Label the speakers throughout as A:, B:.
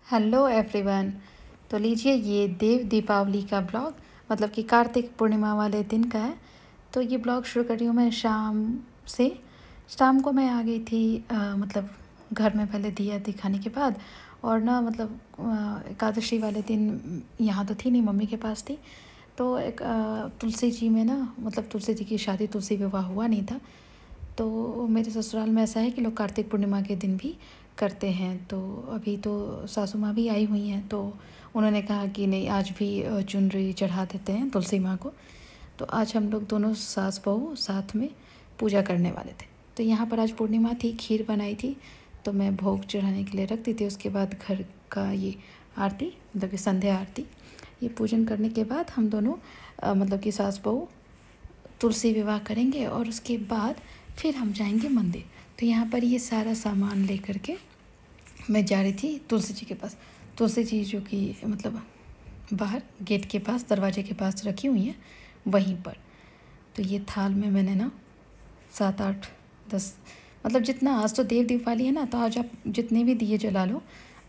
A: Hello everyone. तो लीजिए, ये देव दीपावली का ब्लॉग मतलब कि कार्तिक पूर्णिमा वाले दिन का है। तो ये ब्लॉग शुरू कर रही हूँ मैं शाम से। शाम को मैं आ गई थी मतलब घर में पहले दिया दिखाने के बाद, और ना मतलब एकादशी वाले दिन यहाँ तो थी नहीं, मम्मी के पास थी। तो एक तुलसी जी में ना मतलब तुलसी जी की शादी, तुलसी विवाह हुआ नहीं था। तो मेरे ससुराल में ऐसा है कि लोग कार्तिक पूर्णिमा के दिन भी करते हैं। तो अभी तो सासू माँ भी आई हुई हैं, तो उन्होंने कहा कि नहीं, आज भी चुनरी चढ़ा देते हैं तुलसी माँ को। तो आज हम लोग दोनों सास बहू साथ में पूजा करने वाले थे। तो यहाँ पर आज पूर्णिमा थी, खीर बनाई थी, तो मैं भोग चढ़ाने के लिए रख दी थी। उसके बाद घर का ये आरती मतलब कि संध्या आरती, ये पूजन करने के बाद हम दोनों मतलब कि सास बहू तुलसी विवाह करेंगे, और उसके बाद फिर हम जाएंगे मंदिर। तो यहाँ पर ये सारा सामान लेकर के मैं जा रही थी तुलसी जी के पास। तुलसी जी जो कि मतलब बाहर गेट के पास, दरवाजे के पास रखी हुई हैं, वहीं पर। तो ये थाल में मैंने ना 7 8 10 मतलब जितना, आज तो देव दीपावली है ना, तो आज आप जितने भी दिए जला लो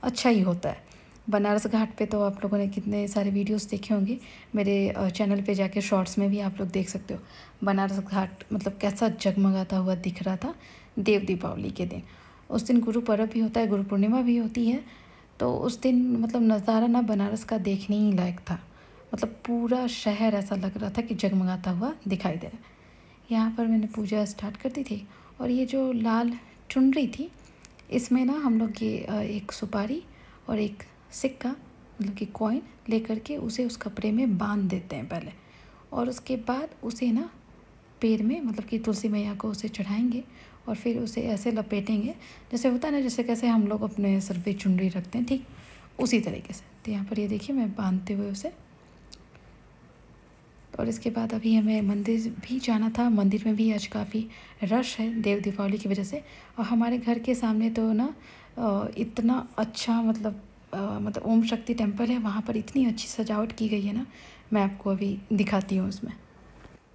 A: अच्छा ही होता है। बनारस घाट पे तो आप लोगों ने कितने सारे वीडियोस देखे होंगे, मेरे चैनल पे जाके शॉर्ट्स में भी आप लोग देख सकते हो। बनारस घाट मतलब कैसा जगमगाता हुआ दिख रहा था देव दीपावली के दिन। उस दिन गुरु पर्व भी होता है, गुरु पूर्णिमा भी होती है। तो उस दिन मतलब नज़ारा ना बनारस का देखने ही लायक था। मतलब पूरा शहर ऐसा लग रहा था कि जगमगाता हुआ दिखाई दे रहा है। यहाँ पर मैंने पूजा स्टार्ट कर दी थी, और ये जो लाल चुनरी थी, इसमें ना हम लोग ये एक सुपारी और एक सिक्का मतलब कि कॉइन लेकर के उसे उस कपड़े में बांध देते हैं पहले, और उसके बाद उसे ना पैर में मतलब कि तुलसी मैया को उसे चढ़ाएंगे, और फिर उसे ऐसे लपेटेंगे जैसे होता है ना, जैसे कैसे हम लोग अपने सर पे चुनरी रखते हैं, ठीक उसी तरीके से। तो यहाँ पर ये देखिए मैं बांधते हुए उसे। और इसके बाद अभी हमें मंदिर भी जाना था। मंदिर में भी आज काफ़ी रश है देव दीपावली की वजह से। और हमारे घर के सामने तो ना इतना अच्छा मतलब ओम शक्ति टेम्पल है, वहाँ पर इतनी अच्छी सजावट की गई है ना, मैं आपको अभी दिखाती हूँ उसमें।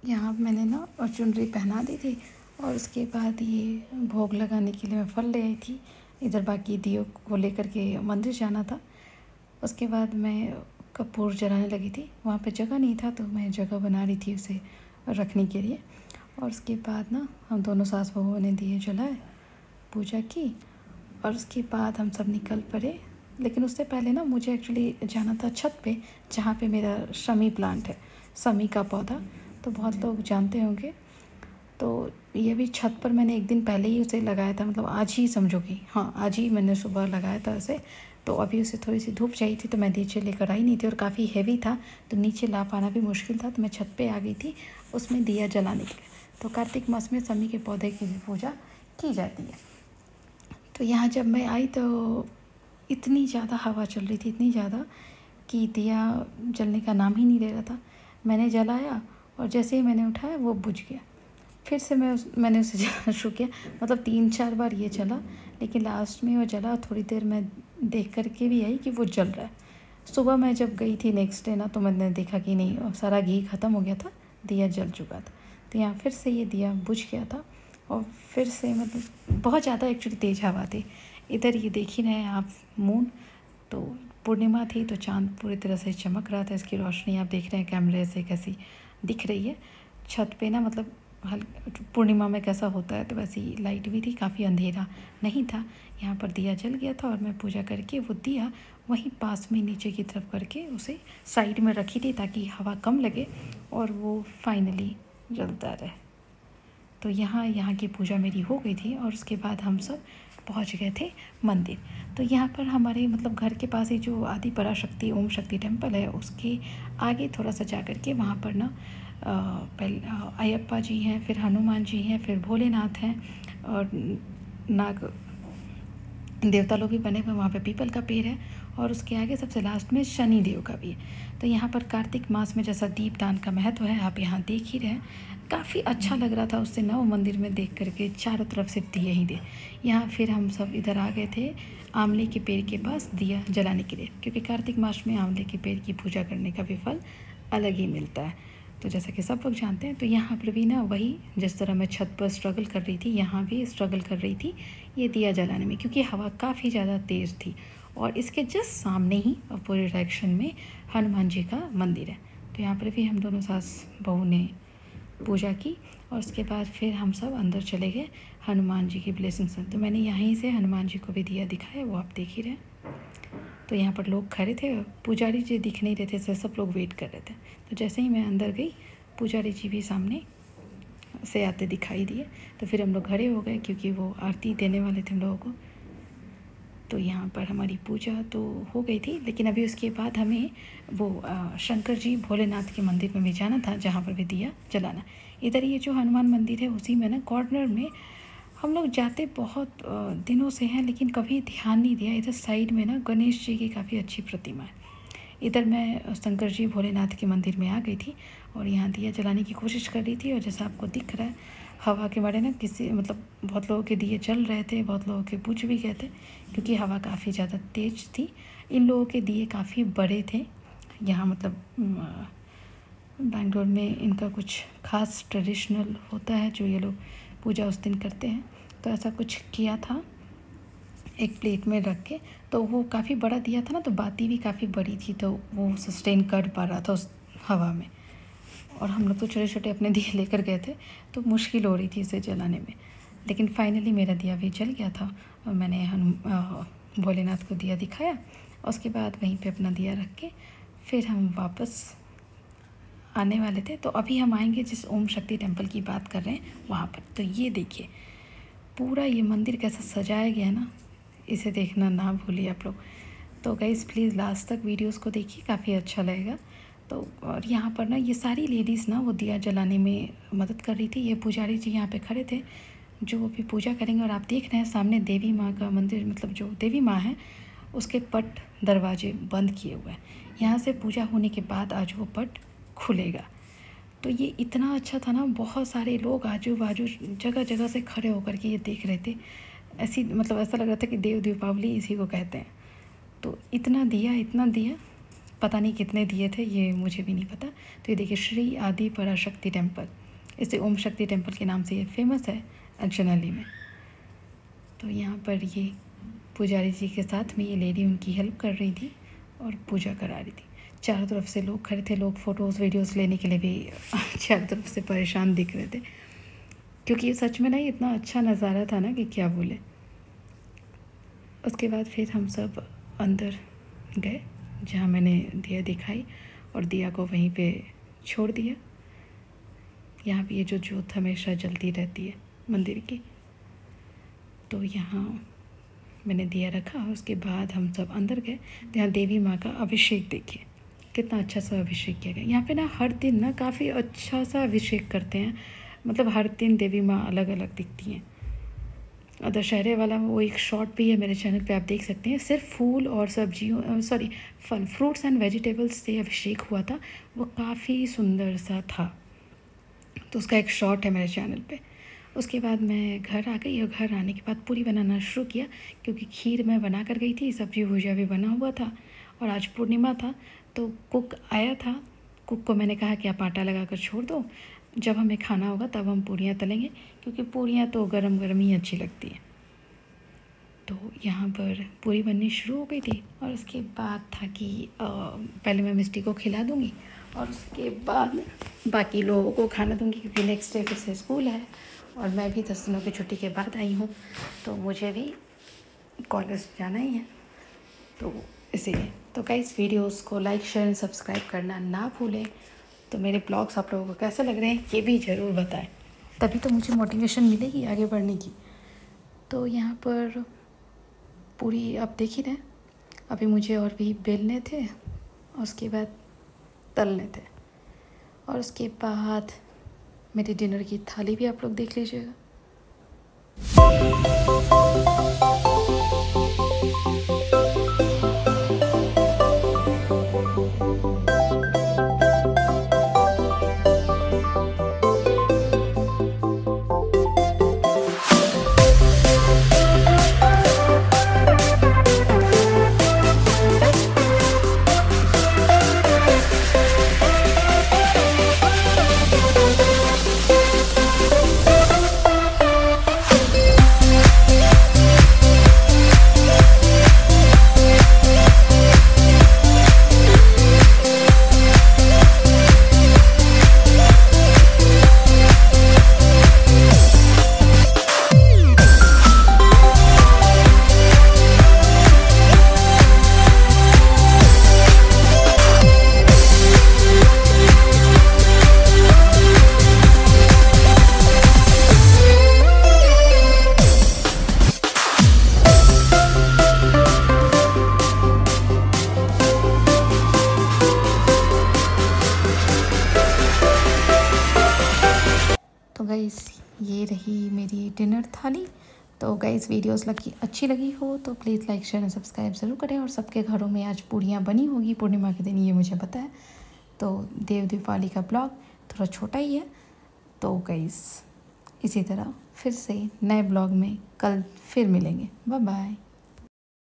A: यहाँ मैंने ना चुनरी पहना दी थी, और उसके बाद ये भोग लगाने के लिए मैं फल ले आई थी। इधर बाकी दियों को लेकर के मंदिर जाना था। उसके बाद मैं कपूर जलाने लगी थी। वहाँ पे जगह नहीं था, तो मैं जगह बना रही थी उसे रखने के लिए। और उसके बाद ना हम दोनों सास बहुओं ने दिए जलाए, पूजा की, और उसके बाद हम सब निकल पड़े। लेकिन उससे पहले ना मुझे एक्चुअली जाना था छत पे, जहाँ पे मेरा शमी प्लांट है, शमी का पौधा। तो बहुत लोग जानते होंगे। तो ये भी छत पर मैंने एक दिन पहले ही उसे लगाया था, मतलब आज ही समझोगी, हाँ आज ही मैंने सुबह लगाया था उसे। तो अभी उसे थोड़ी सी धूप चाहिए थी, तो मैं नीचे लेकर आई नहीं थी, और काफ़ी हैवी था, तो नीचे ला पाना भी मुश्किल था। तो मैं छत पे आ गई थी उसमें दिया जलाने के लिए। तो कार्तिक मास में शमी के पौधे की भी पूजा की जाती है। तो यहाँ जब मैं आई तो इतनी ज़्यादा हवा चल रही थी, इतनी ज़्यादा कि दिया जलने का नाम ही नहीं ले रहा था। मैंने जलाया, और जैसे ही मैंने उठाया वो बुझ गया। फिर से मैंने उसे जलाना शुरू किया, मतलब 3 4 बार ये जला, लेकिन लास्ट में वो जला। थोड़ी देर मैं देख कर के भी आई कि वो जल रहा है। सुबह मैं जब गई थी नेक्स्ट डे ना, तो मैंने देखा कि नहीं, सारा घी ख़त्म हो गया था, दिया जल चुका था। तो यहाँ फिर से ये दिया बुझ गया था, और फिर से मतलब बहुत ज़्यादा एक्चुअली तेज़ हवा थी। इधर ये देख ही रहे हैं आप मून, तो पूर्णिमा थी तो चाँद पूरी तरह से चमक रहा था। इसकी रोशनी आप देख रहे हैं कैमरे से कैसी दिख रही है छत पे ना, मतलब पूर्णिमा में कैसा होता है, तो वैसी लाइट भी थी, काफ़ी अंधेरा नहीं था। यहाँ पर दिया जल गया था, और मैं पूजा करके वो दिया वहीं पास में नीचे की तरफ करके उसे साइड में रखी थी, ताकि हवा कम लगे और वो फाइनली जलता रहे। तो यहाँ की पूजा मेरी हो गई थी, और उसके बाद हम सब पहुँच गए थे मंदिर। तो यहाँ पर हमारे मतलब घर के पास ही जो आदि पराशक्ति ओम शक्ति टेम्पल है, उसके आगे थोड़ा सा जा कर के वहाँ पर ना पहले अयप्पा जी हैं, फिर हनुमान जी हैं, फिर भोलेनाथ हैं, और नाग देवता लोग भी बने हुए। वहाँ पे पीपल का पेड़ है, और उसके आगे सबसे लास्ट में शनि देव का भी है। तो यहाँ पर कार्तिक मास में जैसा दीपदान का महत्व है, आप यहाँ देख ही रहे हैं। काफ़ी अच्छा लग रहा था उस दिन ना वो मंदिर में देख करके, चारों तरफ से दिए ही दिए। यहाँ फिर हम सब इधर आ गए थे आंवले के पेड़ के पास दिया जलाने के लिए, क्योंकि कार्तिक मास में आंवले के पेड़ की पूजा करने का भी फल अलग ही मिलता है। तो जैसा कि सब लोग जानते हैं, तो यहाँ पर भी ना वही जिस तरह मैं छत पर स्ट्रगल कर रही थी, यहाँ भी स्ट्रगल कर रही थी ये दिया जलाने में, क्योंकि हवा काफ़ी ज़्यादा तेज़ थी। और इसके जस्ट सामने ही अपोजिट डायरेक्शन में हनुमान जी का मंदिर है। तो यहाँ पर भी हम दोनों सास बहू ने पूजा की और उसके बाद फिर हम सब अंदर चले गए हनुमान जी की ब्लेसिंग से। तो मैंने यहीं से हनुमान जी को भी दिया दिखाया, वो आप देख ही रहे हैं। तो यहाँ पर लोग खड़े थे, पुजारी जी दिख नहीं रहे थे, सब लोग वेट कर रहे थे। तो जैसे ही मैं अंदर गई पुजारी जी भी सामने से आते दिखाई दिए। तो फिर हम लोग खड़े हो गए क्योंकि वो आरती देने वाले थे हम लोगों को। तो यहाँ पर हमारी पूजा तो हो गई थी, लेकिन अभी उसके बाद हमें वो शंकर जी भोलेनाथ के मंदिर में भी जाना था, जहाँ पर भी दिया जलाना। इधर ये जो हनुमान मंदिर है उसी में ना कॉर्नर में हम लोग जाते बहुत दिनों से हैं, लेकिन कभी ध्यान नहीं दिया। इधर साइड में ना गणेश जी की काफ़ी अच्छी प्रतिमा है। इधर मैं शंकर जी भोलेनाथ के मंदिर में आ गई थी और यहाँ दिया जलाने की कोशिश कर रही थी। और जैसा आपको दिख रहा है हवा के मारे ना बहुत लोगों के दिए जल रहे थे, बहुत लोगों के बुझ भी गए थे क्योंकि हवा काफ़ी ज़्यादा तेज़ थी। इन लोगों के दिए काफ़ी बड़े थे। यहाँ बेंगलोर में इनका कुछ खास ट्रेडिशनल होता है जो ये लोग पूजा उस दिन करते हैं। तो ऐसा कुछ किया था एक प्लेट में रख के, तो वो काफ़ी बड़ा दिया था ना, तो बाती भी काफ़ी बड़ी थी, तो वो सस्टेन कर पा रहा था उस हवा में। और हम लोग तो छोटे छोटे अपने दिए लेकर गए थे, तो मुश्किल हो रही थी इसे जलाने में। लेकिन फाइनली मेरा दिया भी जल गया था और मैंने भोलेनाथ को दिया दिखाया। उसके बाद वहीं पे अपना दिया रख के फिर हम वापस आने वाले थे। तो अभी हम आएंगे जिस ओम शक्ति टेम्पल की बात कर रहे हैं वहाँ पर। तो ये देखिए पूरा ये मंदिर कैसा सजाया गया ना, इसे देखना ना भूलिए आप लोग। तो गाइस प्लीज़ लास्ट तक वीडियोस को देखिए, काफ़ी अच्छा लगेगा। तो और यहाँ पर ना ये सारी लेडीज़ ना वो दिया जलाने में मदद कर रही थी। ये पुजारी जी यहाँ पे खड़े थे जो अभी पूजा करेंगे। और आप देख रहे हैं सामने देवी माँ का मंदिर, मतलब जो देवी माँ है उसके पट दरवाजे बंद किए हुए हैं। यहाँ से पूजा होने के बाद आज वो पट खुलेगा। तो ये इतना अच्छा था ना, बहुत सारे लोग आजू बाजू जगह जगह से खड़े होकर के ये देख रहे थे। ऐसा लग रहा था कि देव दीपावली इसी को कहते हैं। तो इतना दिया पता नहीं कितने दिए थे, ये मुझे भी नहीं पता। तो ये देखिए श्री आदि पराशक्ति टेम्पल, इसे ओम शक्ति टेम्पल के नाम से ये फेमस है एक्चुअली में। तो यहाँ पर ये पुजारी जी के साथ में ये लेडी उनकी हेल्प कर रही थी और पूजा करा रही थी। चारों तरफ से लोग खड़े थे, लोग फ़ोटोज़ वीडियोज़ लेने के लिए भी चारों तरफ से परेशान दिख रहे थे क्योंकि ये सच में ना इतना अच्छा नज़ारा था ना कि क्या बोले। उसके बाद फिर हम सब अंदर गए जहाँ मैंने दिया दिखाई और दिया को वहीं पे छोड़ दिया। यहाँ पे ये जो ज्योत हमेशा जलती रहती है मंदिर की, तो यहाँ मैंने दिया रखा। उसके बाद हम सब अंदर गए तो यहाँ देवी माँ का अभिषेक देखिए कितना अच्छा सा अभिषेक किया गया। यहाँ पे ना हर दिन ना काफ़ी अच्छा सा अभिषेक करते हैं, मतलब हर दिन देवी माँ अलग अलग दिखती हैं। और दशहरे वाला वो एक शॉर्ट भी है मेरे चैनल पे, आप देख सकते हैं। सिर्फ फूल और सब्जियों फल फ्रूट्स एंड वेजिटेबल्स से अभिषेक हुआ था, वो काफ़ी सुंदर सा था। तो उसका एक शॉर्ट है मेरे चैनल पे। उसके बाद मैं घर आ गई और घर आने के बाद पूरी बनाना शुरू किया क्योंकि खीर मैं बना कर गई थी, सब्जी भुजिया भी बना हुआ था और आज पूर्णिमा था। तो कुक आया था, कुक को मैंने कहा कि आप आटा लगा कर छोड़ दो, जब हमें खाना होगा तब हम पूरियाँ तलेंगे क्योंकि पूरियाँ तो गरम गरम ही अच्छी लगती हैं। तो यहाँ पर पूरी बननी शुरू हो गई थी और उसके बाद था कि पहले मैं मिस्टी को खिला दूँगी और उसके बाद बाकी लोगों को खाना दूँगी क्योंकि नेक्स्ट डे फिर से स्कूल है और मैं भी 10 दिनों की छुट्टी के बाद आई हूँ, तो मुझे भी कॉलेज जाना ही है। तो इसीलिए तो गाइस वीडियोस को लाइक शेयर सब्सक्राइब करना ना भूलें। तो मेरे ब्लॉग्स आप लोगों को कैसे लग रहे हैं ये भी ज़रूर बताएं, तभी तो मुझे मोटिवेशन मिलेगी आगे बढ़ने की। तो यहाँ पर पूरी आप देख ही रहे, अभी मुझे और भी बेलने थे और उसके बाद तलने थे और उसके बाद मेरे डिनर की थाली भी आप लोग देख लीजिएगा। ये रही मेरी डिनर थाली। तो गाइस वीडियोस अच्छी लगी हो तो please like share and subscribe ज़रूर करें। और सबके घरों में आज पूड़ियाँ बनी होगी पूर्णिमा के दिन, ये मुझे पता है। तो देव दीपावली का ब्लॉग थोड़ा छोटा ही है। तो गाइस इसी तरह फिर से नए ब्लॉग में कल फिर मिलेंगे। Bye bye.